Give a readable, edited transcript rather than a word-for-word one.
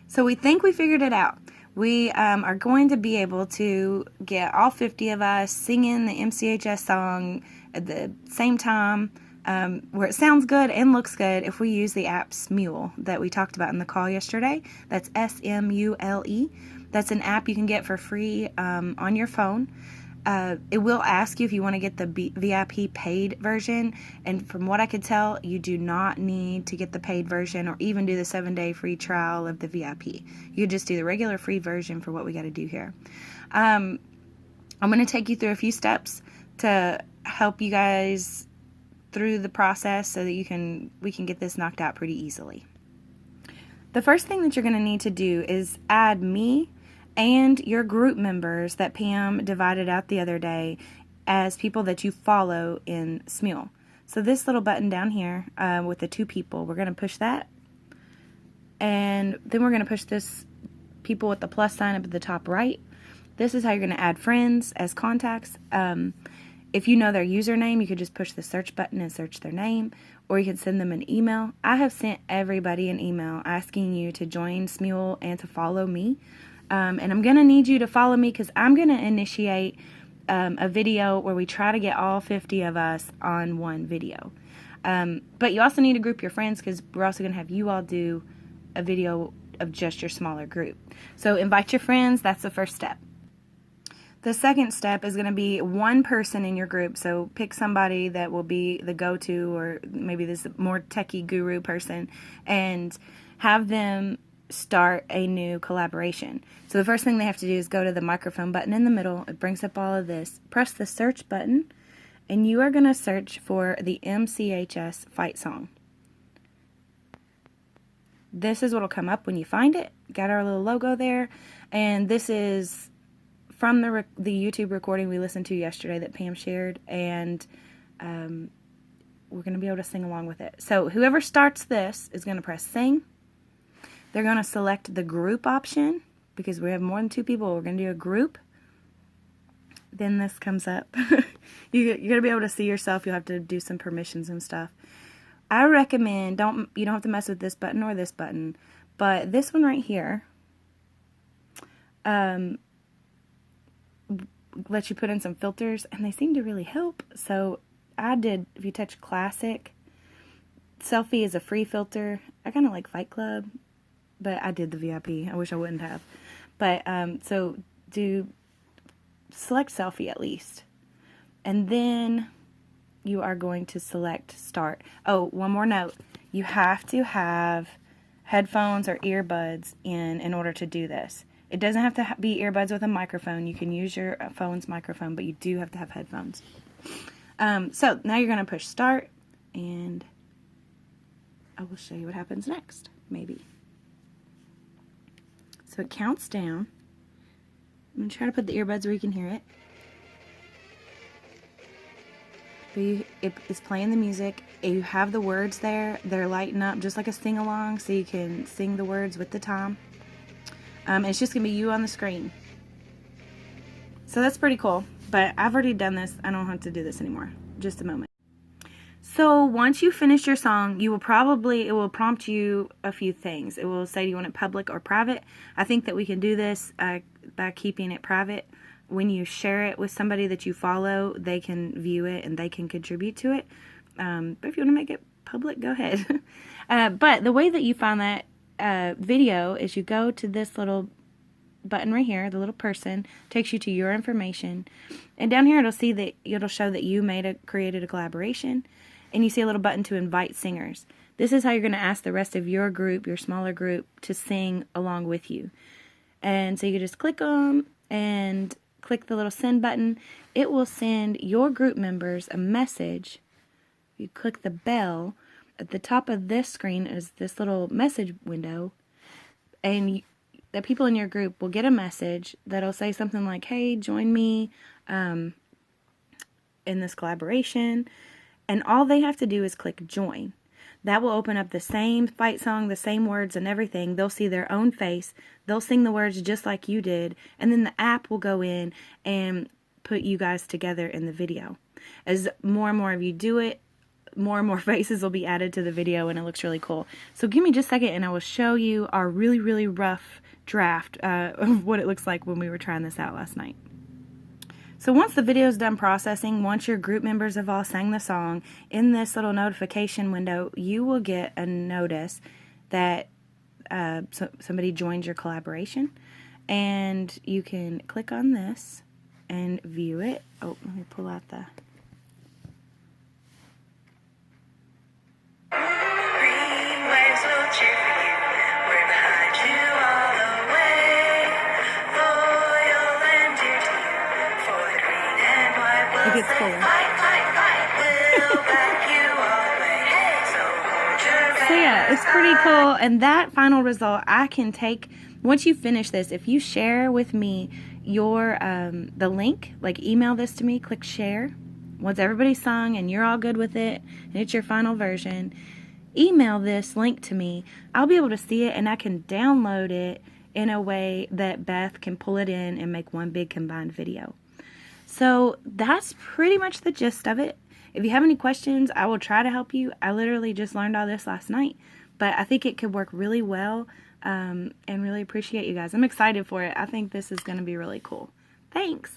So we think we figured it out. We are going to be able to get all 50 of us singing the MCHS song at the same time, where it sounds good and looks good if we use the app Smule that we talked about in the call yesterday. That's Smule. That's an app you can get for free on your phone. It will ask you if you want to get the VIP paid version, and from what I could tell, you do not need to get the paid version or even do the 7-day free trial of the VIP. You just do the regular free version for what we got to do here. I'm going to take you through a few steps to help you guys through the process so that we can get this knocked out pretty easily. The first thing that you're going to need to do is add me and your group members that Pam divided out the other day as people that you follow in Smule. So this little button down here with the 2 people, we're going to push that. And then we're going to push this people with the plus sign up at the top right. This is how you're going to add friends as contacts. If you know their username, you could just push the search button and search their name, or you can send them an email. I have sent everybody an email asking you to join Smule and to follow me. And I'm going to need you to follow me because I'm going to initiate a video where we try to get all 50 of us on one video. But you also need to group your friends because we're also going to have you all do a video of just your smaller group. So invite your friends. That's the first step. The second step is going to be one person in your group. So pick somebody that will be the go-to, or maybe this more techie guru person, and have them start a new collaboration. So the first thing they have to do is go to the microphone button in the middle. It brings up all of this. Press the search button, and you are going to search for the MCHS fight song. This is what will come up when you find it. Got our little logo there, and this is from the YouTube recording we listened to yesterday that Pam shared, and we're going to be able to sing along with it. So whoever starts this is going to press sing. They're going to select the group option because we have more than 2 people. We're going to do a group. Then this comes up. You're going to be able to see yourself. You'll have to do some permissions and stuff. I recommend you don't have to mess with this button or this button, but this one right here lets you put in some filters, and they seem to really help. So I did, if you touch classic, selfie is a free filter. I kind of like Fight Club, but I did the VIP. I wish I wouldn't have. But so select selfie at least. And then you are going to select start. Oh, one more note. You have to have headphones or earbuds in order to do this. It doesn't have to be earbuds with a microphone. You can use your phone's microphone, but you do have to have headphones. So now you're going to push start, and I will show you what happens next, maybe. So it counts down. I'm going to try to put the earbuds where you can hear it. But it's playing the music. You have the words there. They're lighting up just like a sing-along, so you can sing the words with the time. It's just going to be you on the screen. So that's pretty cool. But I've already done this. I don't have to do this anymore. Just a moment. So once you finish your song, it will prompt you a few things. It will say, do you want it public or private? I think that we can do this by keeping it private. When you share it with somebody that you follow, they can view it and they can contribute to it. But if you want to make it public, go ahead. But the way that you find that video is you go to this little button right here. The little person takes you to your information, and down here it'll show that you created a collaboration, and you see a little button to invite singers. This is how you're going to ask the rest of your group, your smaller group, to sing along with you. And so you can just click them and click the little send button. It will send your group members a message. You click the bell. At the top of this screen is this little message window, and the people in your group will get a message that'll say something like, hey, join me in this collaboration, and all they have to do is click join. That will open up the same fight song, the same words and everything. They'll see their own face. They'll sing the words just like you did, and then the app will go in and put you guys together in the video. As more and more of you do it, more and more faces will be added to the video, and it looks really cool. So give me just a second and I will show you our really, really rough draft of what it looks like when we were trying this out last night. So once the video is done processing, once your group members have all sang the song, in this little notification window, you will get a notice that somebody joined your collaboration, and you can click on this and view it. Oh, let me pull out the... It gets cooler. So yeah, it's pretty cool. And that final result, I can take, once you finish this, if you share with me your the link, like email this to me, click share. Once everybody's sung and you're all good with it, and it's your final version, email this link to me. I'll be able to see it, and I can download it in a way that Beth can pull it in and make one big combined video. So that's pretty much the gist of it. If you have any questions, I will try to help you. I literally just learned all this last night, but I think it could work really well, and really appreciate you guys. I'm excited for it. I think this is going to be really cool. Thanks.